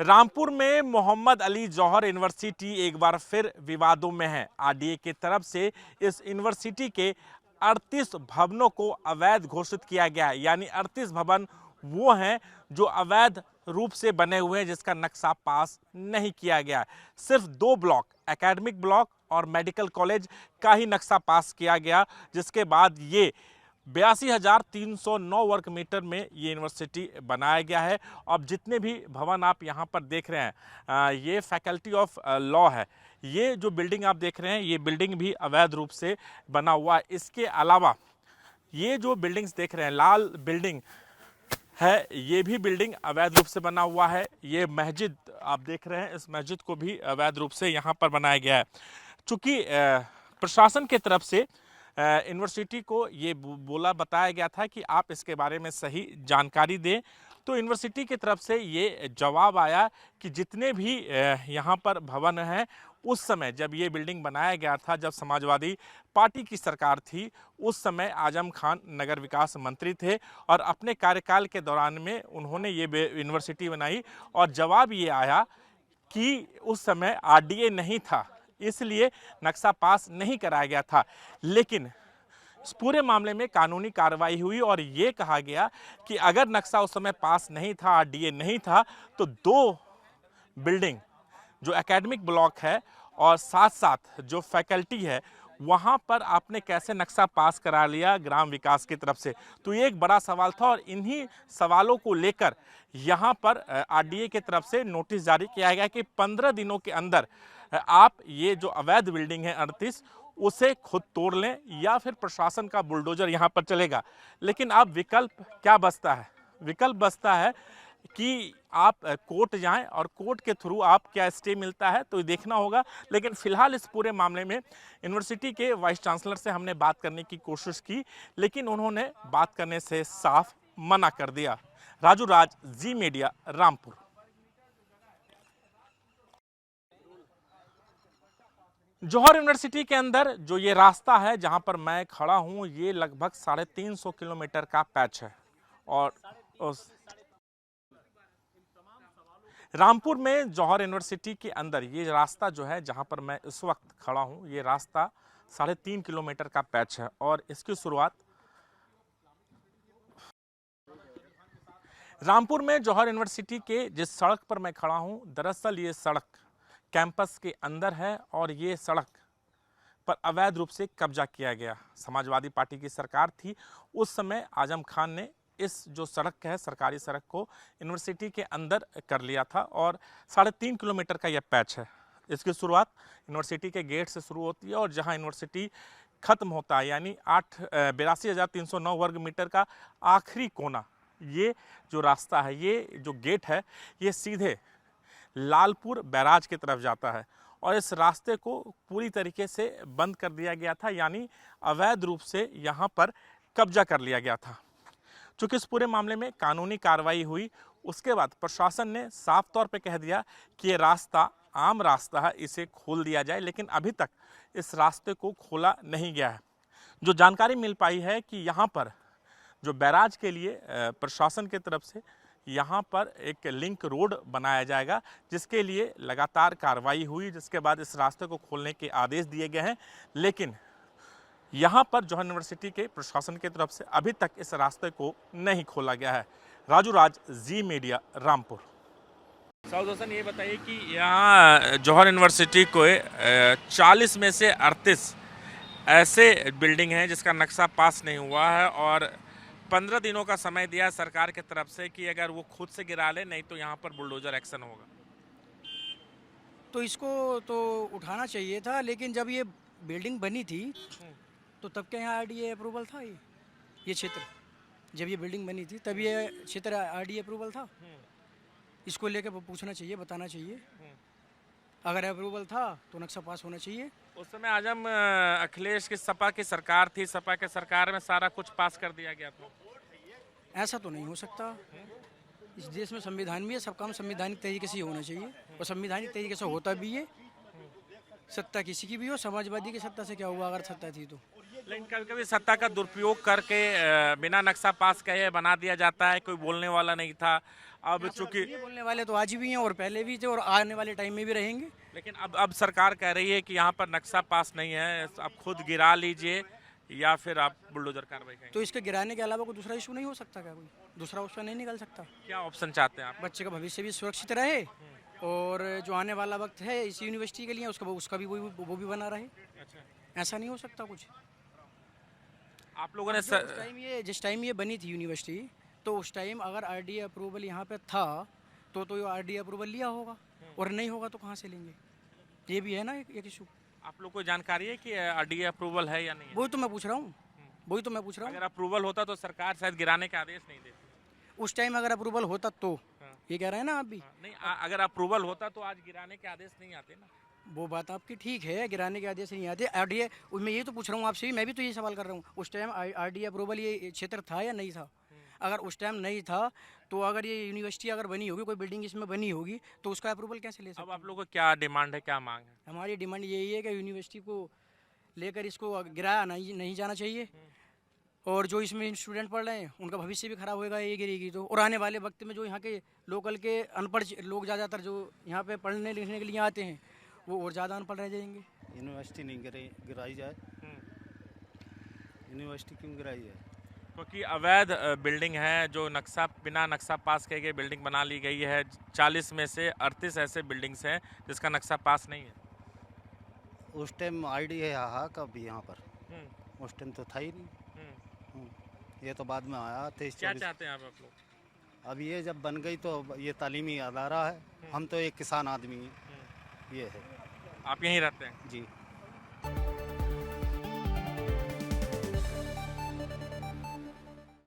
रामपुर में मोहम्मद अली जौहर यूनिवर्सिटी एक बार फिर विवादों में है। आरडीए की तरफ से इस यूनिवर्सिटी के 38 भवनों को अवैध घोषित किया गया है। यानी 38 भवन वो हैं जो अवैध रूप से बने हुए हैं, जिसका नक्शा पास नहीं किया गया। सिर्फ 2 ब्लॉक, एकेडमिक ब्लॉक और मेडिकल कॉलेज का ही नक्शा पास किया गया, जिसके बाद ये 82,309 वर्ग मीटर में ये यूनिवर्सिटी बनाया गया है। अब जितने भी भवन आप यहाँ पर देख रहे हैं, ये फैकल्टी ऑफ लॉ है। ये जो बिल्डिंग आप देख रहे हैं, ये बिल्डिंग भी अवैध रूप से बना हुआ है। इसके अलावा ये जो बिल्डिंग्स देख रहे हैं, लाल बिल्डिंग है, ये भी बिल्डिंग अवैध रूप से बना हुआ है। ये मस्जिद आप देख रहे हैं, इस मस्जिद को भी अवैध रूप से यहाँ पर बनाया गया है। चूँकि प्रशासन की तरफ से यूनिवर्सिटी को ये बताया गया था कि आप इसके बारे में सही जानकारी दें, तो यूनिवर्सिटी की तरफ से ये जवाब आया कि जितने भी यहाँ पर भवन हैं, उस समय जब ये बिल्डिंग बनाया गया था, जब समाजवादी पार्टी की सरकार थी, उस समय आजम खान नगर विकास मंत्री थे और अपने कार्यकाल के दौरान में उन्होंने ये यूनिवर्सिटी बनाई। और जवाब ये आया कि उस समय आरडीए नहीं था, इसलिए नक्शा पास नहीं कराया गया था। लेकिन इस पूरे मामले में कानूनी कार्रवाई हुई और ये कहा गया कि अगर नक्शा उस समय पास नहीं था, आरडीए नहीं था, तो 2 बिल्डिंग जो एकेडमिक ब्लॉक है और साथ साथ जो फैकल्टी है, वहाँ पर आपने कैसे नक्शा पास करा लिया ग्राम विकास की तरफ से। तो ये एक बड़ा सवाल था और इन्हीं सवालों को लेकर यहाँ पर आरडीए की तरफ से नोटिस जारी किया गया कि 15 दिनों के अंदर आप ये जो अवैध बिल्डिंग है 38, उसे खुद तोड़ लें या फिर प्रशासन का बुलडोजर यहाँ पर चलेगा। लेकिन अब विकल्प क्या बचता है? विकल्प बचता है कि आप कोर्ट जाएं और कोर्ट के थ्रू आप क्या स्टे मिलता है, तो देखना होगा। लेकिन फिलहाल इस पूरे मामले में यूनिवर्सिटी के वाइस चांसलर से हमने बात करने की कोशिश की, लेकिन उन्होंने बात करने से साफ मना कर दिया। राजू राज, जी मीडिया, रामपुर। जौहर यूनिवर्सिटी के अंदर जो ये रास्ता है जहां पर मैं खड़ा हूं, ये लगभग 350 किलोमीटर का पैच है। और उस रामपुर में जौहर यूनिवर्सिटी के अंदर ये रास्ता जो है, जहां पर मैं इस वक्त खड़ा हूं, ये रास्ता 3.5 किलोमीटर का पैच है। और इसकी शुरुआत रामपुर में जौहर यूनिवर्सिटी के जिस सड़क पर मैं खड़ा हूं, दरअसल ये सड़क कैंपस के अंदर है और ये सड़क पर अवैध रूप से कब्जा किया गया। समाजवादी पार्टी की सरकार थी, उस समय आजम खान ने इस जो सड़क है, सरकारी सड़क को यूनिवर्सिटी के अंदर कर लिया था और 3.5 किलोमीटर का यह पैच है। इसकी शुरुआत यूनिवर्सिटी के गेट से शुरू होती है और जहां यूनिवर्सिटी खत्म होता है, यानी 82,309 वर्ग मीटर का आखिरी कोना, ये जो रास्ता है, ये जो गेट है, ये सीधे लालपुर बैराज की तरफ जाता है। और इस रास्ते को पूरी तरीके से बंद कर दिया गया था, यानी अवैध रूप से यहाँ पर कब्जा कर लिया गया था। चूँकि इस पूरे मामले में कानूनी कार्रवाई हुई, उसके बाद प्रशासन ने साफ तौर पे कह दिया कि ये रास्ता आम रास्ता है, इसे खोल दिया जाए। लेकिन अभी तक इस रास्ते को खोला नहीं गया है। जो जानकारी मिल पाई है कि यहाँ पर जो बैराज के लिए प्रशासन की तरफ से यहाँ पर एक लिंक रोड बनाया जाएगा, जिसके लिए लगातार कार्रवाई हुई, जिसके बाद इस रास्ते को खोलने के आदेश दिए गए हैं। लेकिन यहाँ पर जौहर यूनिवर्सिटी के प्रशासन की तरफ से अभी तक इस रास्ते को नहीं खोला गया है। राजू राज, जी मीडिया, रामपुर। साउद हसन, ये बताइए कि यहाँ जौहर यूनिवर्सिटी को 40 में से 38 ऐसे बिल्डिंग हैं जिसका नक्शा पास नहीं हुआ है और 15 दिनों का समय दिया सरकार की तरफ से कि अगर वो खुद से गिरा ले, नहीं तो यहाँ पर बुलडोजर एक्शन होगा। तो इसको तो उठाना चाहिए था, लेकिन जब ये बिल्डिंग बनी थी तो तब क्या यहाँ आरडीए अप्रूवल था? ये क्षेत्र जब ये बिल्डिंग बनी थी तब ये क्षेत्र आरडीए अप्रूवल था? इसको लेकर पूछना चाहिए, बताना चाहिए। अगर अप्रूवल था तो नक्शा पास होना चाहिए। उस समय आजम अखिलेश की सपा की सरकार थी, सपा के सरकार में सारा कुछ पास कर दिया गया था। ऐसा तो नहीं हो सकता। इस देश में संविधान भी है, सब काम संवैधानिक तरीके से होना चाहिए और संवैधानिक तरीके से होता भी है। सत्ता किसी की भी हो, समाजवादी की सत्ता से क्या हुआ अगर सत्ता थी तो। लेकिन कभी कभी सत्ता का दुरुपयोग करके बिना नक्शा पास किए बना दिया जाता है, कोई बोलने वाला नहीं था। अब चूंकि ये बोलने वाले तो आज भी हैं और पहले भी थे और आने वाले टाइम में भी रहेंगे। लेकिन अब सरकार कह रही है कि यहाँ पर नक्शा पास नहीं है, आप खुद गिरा लीजिए या फिर आप बुलडोजर कार्रवाई करेंगे। तो इसके गिराने के अलावा कोई दूसरा इशू नहीं हो सकता क्या? कोई दूसरा ऑप्शन नहीं निकल सकता? क्या ऑप्शन चाहते हैं आप? बच्चे का भविष्य भी सुरक्षित रहे और जो आने वाला वक्त है इस यूनिवर्सिटी के लिए उसका भी वो भी बना रहे। अच्छा, ऐसा नहीं हो सकता कुछ। आप लोगों ने जिस टाइम ये बनी थी यूनिवर्सिटी, तो उस टाइम अगर आरडीए अप्रूवल यहाँ पे था तो आरडीए अप्रूवल लिया होगा, और नहीं होगा तो कहाँ से लेंगे? ये भी है ना एक इशू। आप लोग को जानकारी है कि आरडीए अप्रूवल है या नहीं है? वही तो मैं पूछ रहा हूँ, वही तो मैं पूछ रहा हूँ। अगर अप्रूवल होता तो सरकार शायद गिराने का आदेश नहीं देती। उस टाइम अगर अप्रूवल होता तो हाँ। ये कह रहे हैं ना आप भी। नहीं, अगर अप्रूवल होता तो आज गिराने के आदेश नहीं आते ना। वो बात आपकी ठीक है, गिराने के आदेश नहीं आते। आरडीए मैं ये तो पूछ रहा हूँ आपसे भी, मैं भी तो ये सवाल कर रहा हूँ, उस टाइम आरडीए अप्रूवल ये क्षेत्र था या नहीं था? अगर उस टाइम नहीं था तो अगर ये यूनिवर्सिटी अगर बनी होगी, कोई बिल्डिंग इसमें बनी होगी, तो उसका अप्रूवल कैसे ले सकते? अब आप लोगों को क्या डिमांड है, क्या मांग है? हमारी डिमांड यही है कि यूनिवर्सिटी को लेकर इसको गिराया नहीं जाना चाहिए, और जो इसमें स्टूडेंट पढ़ रहे हैं उनका भविष्य भी खराब होएगा ये गिरेगी तो। और आने वाले वक्त में जो यहाँ के लोकल के अनपढ़ लोग ज़्यादातर जो यहाँ पे पढ़ने लिखने के लिए आते हैं वो और ज़्यादा अनपढ़ रह जाएंगे। यूनिवर्सिटी नहीं गिराई जाए। यूनिवर्सिटी क्यों गिराई जाए? क्योंकि अवैध बिल्डिंग है, जो बिना नक्शा पास किए गए बिल्डिंग बना ली गई है। 40 में से 38 ऐसे बिल्डिंग्स हैं जिसका नक्शा पास नहीं है। उस टाइम आईडी है कब यहाँ पर? उस टाइम तो था ही नहीं। ये तो बाद में आया 23-24। क्या चाहते हैं आप लोग? अब ये जब बन गई तो ये तालीमी अदारा है, हम तो एक किसान आदमी हैं। ये है। आप यहीं रहते हैं? जी।